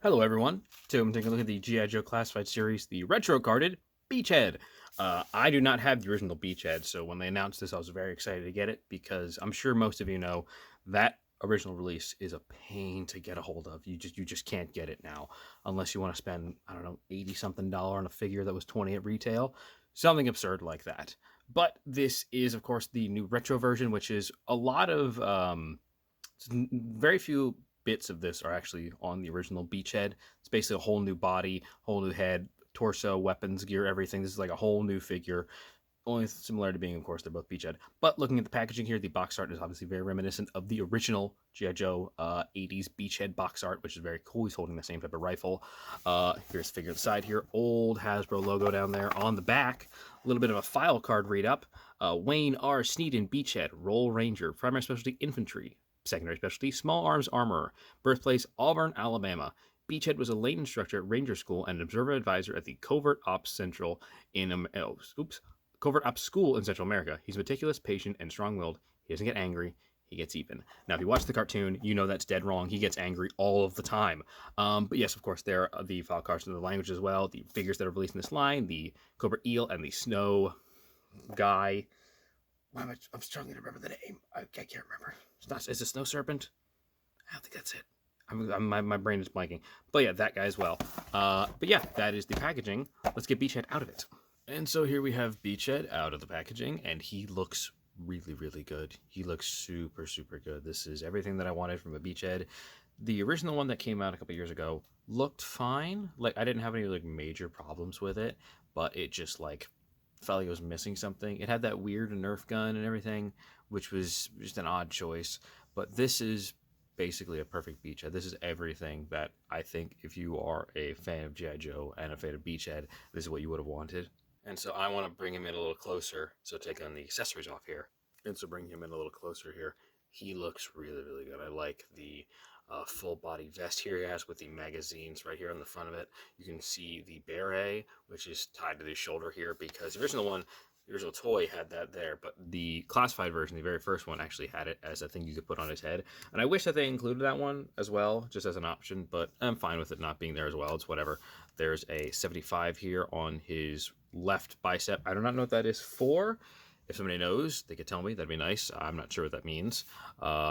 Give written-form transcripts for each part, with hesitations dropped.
Hello, everyone. Today I'm taking a look at the G.I Joe Classified series, the retro-carded Beachhead. I do not have the original Beachhead, so when they announced this, I was very excited to get it because I'm sure most of you know that original release is a pain to get a hold of. You just can't get it now unless you want to spend, I don't know, 80 something dollar on a figure that was 20 at retail, something absurd like that. But this is, of course, the new retro version, which is a lot of very few bits of this are actually on the original Beachhead. It's basically a whole new body, whole new head, torso, weapons, gear, everything. This is like a whole new figure. Only similarity being, of course, they're both Beachhead. But looking at the packaging here, the box art is obviously very reminiscent of the original G.I. Joe 80s Beachhead box art, which is very cool. He's holding the same type of rifle. Here's the figure on the side here. Old Hasbro logo down there. On the back, a little bit of a file card read up. Wayne R. Sneeden Beachhead, Roll Ranger, Primary Specialty Infantry. Secondary specialty, small arms armorer. Birthplace, Auburn, Alabama. Beachhead was a late instructor at Ranger School and an observer advisor at the Covert Ops School in Central America. He's meticulous, patient, and strong-willed. He doesn't get angry. He gets even. Now, if you watch the cartoon, you know that's dead wrong. He gets angry all of the time. But yes, of course, there are the file cards in the language as well. The figures that are released in this line, the Cobra Eel and the Snow Guy. I'm struggling to remember the name. I can't remember. It's not. Is it Snow Serpent? I don't think that's it. My brain is blanking. But yeah, that guy as well. But yeah, that is the packaging. Let's get Beachhead out of it. And so here we have Beachhead out of the packaging, and he looks really, really good. He looks super, super good. This is everything that I wanted from a Beachhead. The original one that came out a couple years ago looked fine. Like, I didn't have any like major problems with it, but it just like felt like it was missing something. It had that weird Nerf gun and everything, which was just an odd choice. But this is basically a perfect Beachhead. This is everything that I think if you are a fan of G.I. Joe and a fan of Beachhead, this is what you would have wanted. And so I want to bring him in a little closer. So take on the accessories off here. And so bring him in a little closer here. He looks really, really good. I like the full body vest here he has with the magazines right here on the front of it. You can see the beret, which is tied to the shoulder here because the original toy had that there, but the classified version, the very first one, actually had it as a thing you could put on his head. And I wish that they included that one as well, just as an option, but I'm fine with it not being there as well. It's whatever. There's a 75 here on his left bicep. I do not know what that is for. If somebody knows, they could tell me. That'd be nice. I'm not sure what that means.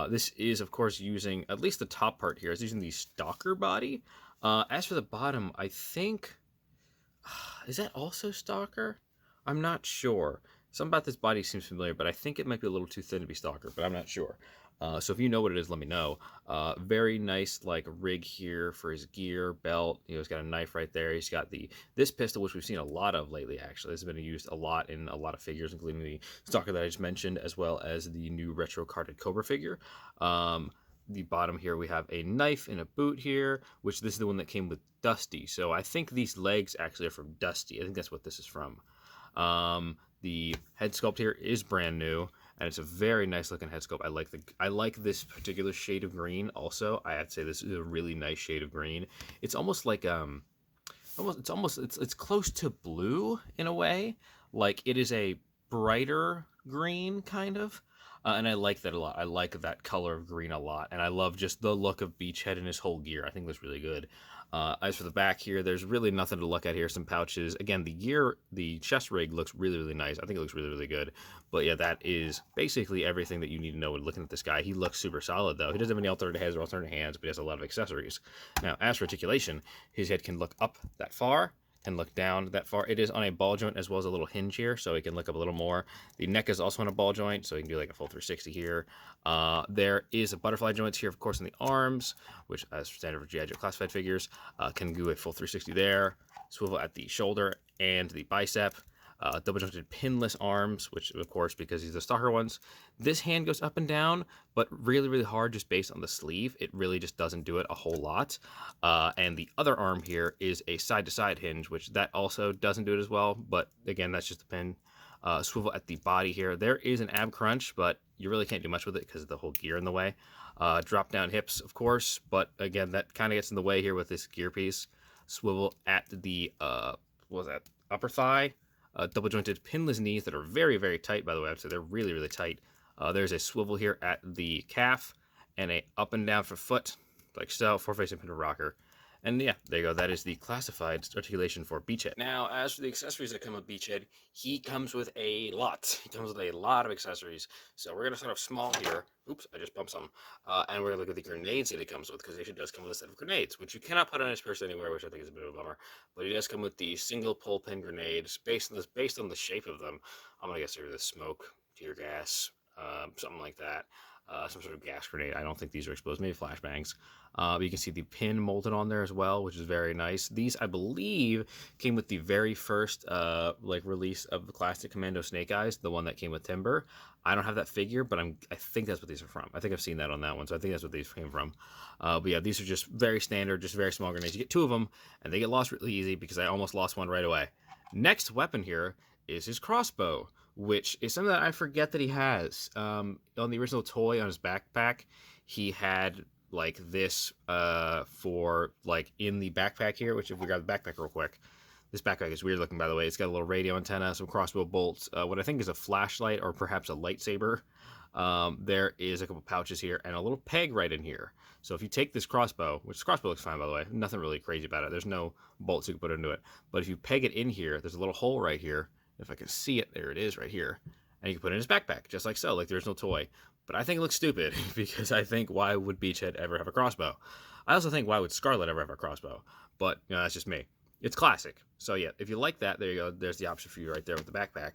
This is, of course, using, at least the top part here, is using the Stalker body. As for the bottom, I think... is that also Stalker? I'm not sure. Something about this body seems familiar, but I think it might be a little too thin to be Stalker, but I'm not sure. So if you know what it is, let me know. Very nice like rig here for his gear, belt. You know, he's got a knife right there. He's got this pistol, which we've seen a lot of lately, actually. This has been used a lot in a lot of figures, including the Stalker that I just mentioned, as well as the new retro carded Cobra figure. The bottom here, we have a knife and a boot here, which this is the one that came with Dusty. So I think these legs actually are from Dusty. I think that's what this is from. The head sculpt here is brand new, and it's a very nice looking head sculpt. I like this particular shade of green. Also, I have to say this is a really nice shade of green. It's almost like it's close to blue in a way. Like it is a brighter green kind of. And I like that a lot. I like that color of green a lot. And I love just the look of Beachhead and his whole gear. I think that's really good. As for the back here, there's really nothing to look at here. Some pouches. Again, the chest rig looks really, really nice. I think it looks really, really good. But yeah, that is basically everything that you need to know when looking at this guy. He looks super solid, though. He doesn't have any alternate heads or alternate hands, but he has a lot of accessories. Now, as for articulation, his head can look up that far and look down that far. It is on a ball joint as well as a little hinge here, so he can look up a little more. The neck is also on a ball joint, so he can do like a full 360 here. There is a butterfly joint here, of course, in the arms, which, as standard for G.I. Joe Classified figures, can do a full 360 there. Swivel at the shoulder and the bicep. Double jointed pinless arms, which of course, because these are the Stalker ones. This hand goes up and down, but really, really hard just based on the sleeve. It really just doesn't do it a whole lot. And the other arm here is a side-to-side hinge, which that also doesn't do it as well. But again, that's just the pin. Swivel at the body here. There is an ab crunch, but you really can't do much with it because of the whole gear in the way. Drop down hips, of course, but again, that kind of gets in the way here with this gear piece. Swivel at the, upper thigh. Double jointed pinless knees that are very, very tight, by the way. So they're really, really tight. There's a swivel here at the calf and a up and down for foot, like so, 4-facing pinner rocker. And yeah, there you go. That is the classified articulation for Beachhead. Now, as for the accessories that come with Beachhead, he comes with a lot. He comes with a lot of accessories. So we're going to start off small here. Oops, I just bumped some. And we're going to look at the grenades that he comes with, because he does come with a set of grenades, which you cannot put on his person anywhere, which I think is a bit of a bummer. But he does come with the single pull pin grenades based on the shape of them. I'm going to guess they're the smoke, tear gas, something like that. Some sort of gas grenade. I don't think these are explosives, maybe flashbangs. You can see the pin molded on there as well, which is very nice. These, I believe, came with the very first release of the classic Commando Snake Eyes, the one that came with Timber. I don't have that figure, but I think that's what these are from. I think I've seen that on that one, so I think that's what these came from. But yeah, these are just very standard, just very small grenades. You get 2 of them, and they get lost really easy because I almost lost one right away. Next weapon here is his crossbow, which is something that I forget that he has. On the original toy on his backpack, he had like this for like in the backpack here, which if we grab the backpack real quick, this backpack is weird looking, by the way. It's got a little radio antenna, some crossbow bolts, what I think is a flashlight or perhaps a lightsaber. There is a couple pouches here and a little peg right in here. So if you take this crossbow, which this crossbow looks fine, by the way, nothing really crazy about it. There's no bolts you can put into it. But if you peg it in here, there's a little hole right here. If I can see it, there it is right here. And you can put it in his backpack, just like so, like there's no toy. But I think it looks stupid because I think why would Beachhead ever have a crossbow? I also think why would Scarlet ever have a crossbow? But, that's just me. It's classic. So yeah, if you like that, there you go. There's the option for you right there with the backpack.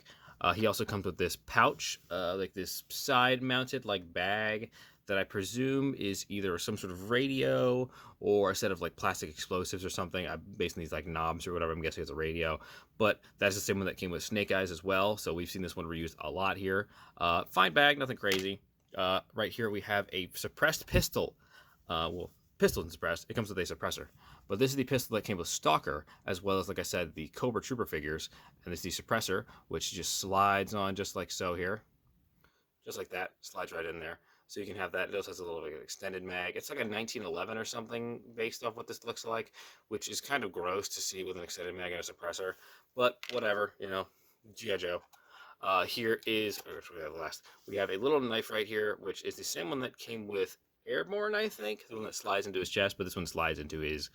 He also comes with this pouch, like this side-mounted like bag that I presume is either some sort of radio or a set of like plastic explosives or something. I'm basing these like knobs or whatever. I'm guessing it's a radio, but that's the same one that came with Snake Eyes as well. So we've seen this one reused a lot here. Fine bag, nothing crazy. Right here we have a suppressed pistol. Pistol and suppressed. It comes with a suppressor. But this is the pistol that came with Stalker, as well as, like I said, the Cobra Trooper figures. And this is the suppressor, which just slides on just like so here. Just like that. Slides right in there. So you can have that. It also has a little bit of extended mag. It's like a 1911 or something based off what this looks like, which is kind of gross to see with an extended mag and a suppressor. But whatever, G.I. Joe. Here is, we have last. We have a little knife right here, which is the same one that came with Airborne, I think, the one that slides into his chest, but this one slides into his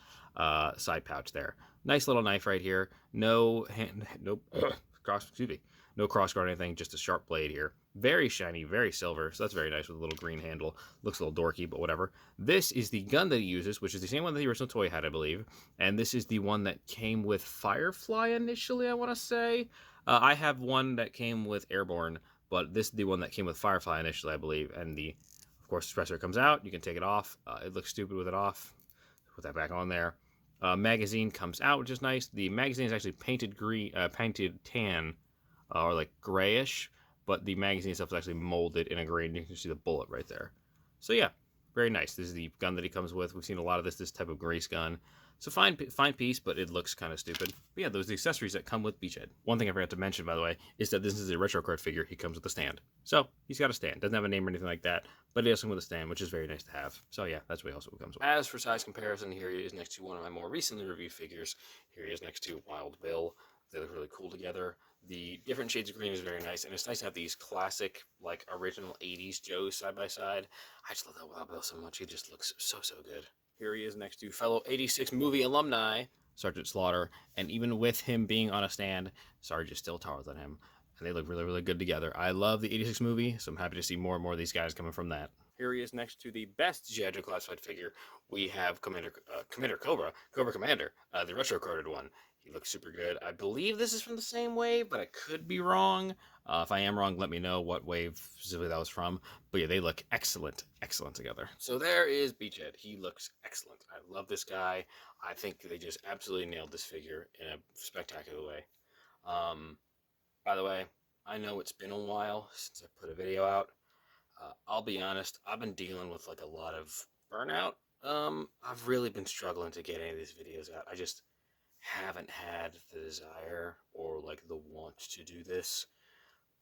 side pouch there. Nice little knife right here. No hand, nope, no cross guard or anything, just a sharp blade here. Very shiny, very silver, so that's very nice with a little green handle. Looks a little dorky, but whatever. This is the gun that he uses, which is the same one that the original toy had, I believe. And this is the one that came with Firefly initially, I want to say. I have one that came with Airborne, but this is the one that came with Firefly initially, I believe. And of course, the suppressor comes out. You can take it off. It looks stupid with it off. Put that back on there. Magazine comes out, which is nice. The magazine is actually painted green, painted tan, or like grayish, but the magazine itself is actually molded in a green. You can see the bullet right there. So yeah, very nice. This is the gun that he comes with. We've seen a lot of this type of grease gun. So fine piece, but it looks kind of stupid. But yeah, those are the accessories that come with Beachhead. One thing I forgot to mention, by the way, is that this is a retro card figure. He comes with a stand. So he's got a stand. Doesn't have a name or anything like that, but he does come with a stand, which is very nice to have. So yeah, that's what he also comes with. As for size comparison, here he is next to one of my more recently reviewed figures. Here he is next to Wild Bill. They look really cool together. The different shades of green is very nice, and it's nice to have these classic, like, original 80s Joes side by side. I just love that Wild Bill so much. He just looks so good. Here he is next to fellow 86 movie alumni, Sergeant Slaughter, and even with him being on a stand, Sarge is still taller than him, and they look really good together. I love the 86 movie, so I'm happy to see more and more of these guys coming from that. Here he is next to the best G.I. Joe Classified figure. We have Commander Cobra Commander, the retro-coded one. He looks super good. I believe this is from the same wave, but I could be wrong. If I am wrong, let me know what wave specifically that was from. But yeah, they look excellent together. So there is Beachhead. He looks excellent. I love this guy. I think they just absolutely nailed this figure in a spectacular way. By the way, I know it's been a while since I put a video out. I'll be honest, I've been dealing with like a lot of burnout. I've really been struggling to get any of these videos out. I just haven't had the desire or like the want to do this.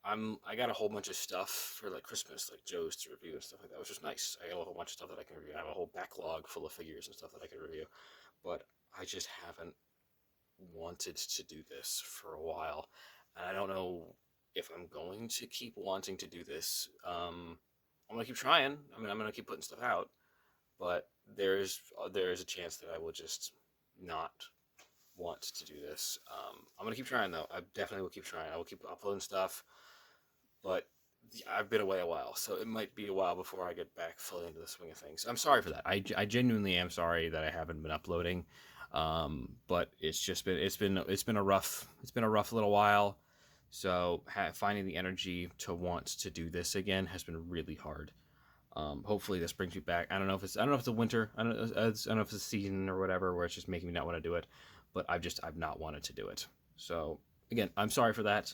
I got a whole bunch of stuff for like Christmas, like Joe's to review and stuff like that, which is nice. I got a whole bunch of stuff that I can review. I have a whole backlog full of figures and stuff that I can review, but I just haven't wanted to do this for a while, and I don't know if I'm going to keep wanting to do this. I'm gonna keep trying. I mean, I'm gonna keep putting stuff out, but there's a chance that I will just not want to do this. I'm gonna keep trying though. I definitely will keep trying. I will keep uploading stuff, but I've been away a while, so it might be a while before I get back fully into the swing of things. I'm sorry for that. I genuinely am sorry that I haven't been uploading, but it's been a rough little while. So finding the energy to want to do this again has been really hard. Hopefully this brings me back. I don't know if it's a winter. I don't know if it's a season or whatever where it's just making me not want to do it, but I've not wanted to do it. So again, I'm sorry for that.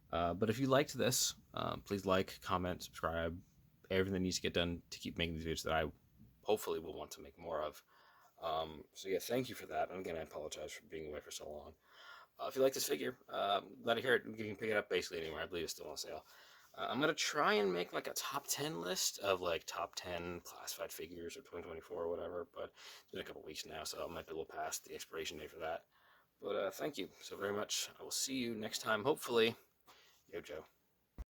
But if you liked this, please like, comment, subscribe, everything that needs to get done to keep making these videos that I hopefully will want to make more of. So yeah, thank you for that. And again, I apologize for being away for so long. If you like this figure, glad to hear it. You can pick it up basically anywhere. I believe it's still on sale. I'm gonna try and make like a top 10 list of like top 10 classified figures of 2024 or whatever. But it's been a couple weeks now, so I might be a little past the expiration date for that. But thank you so very much. I will see you next time. Hopefully, Yo Joe.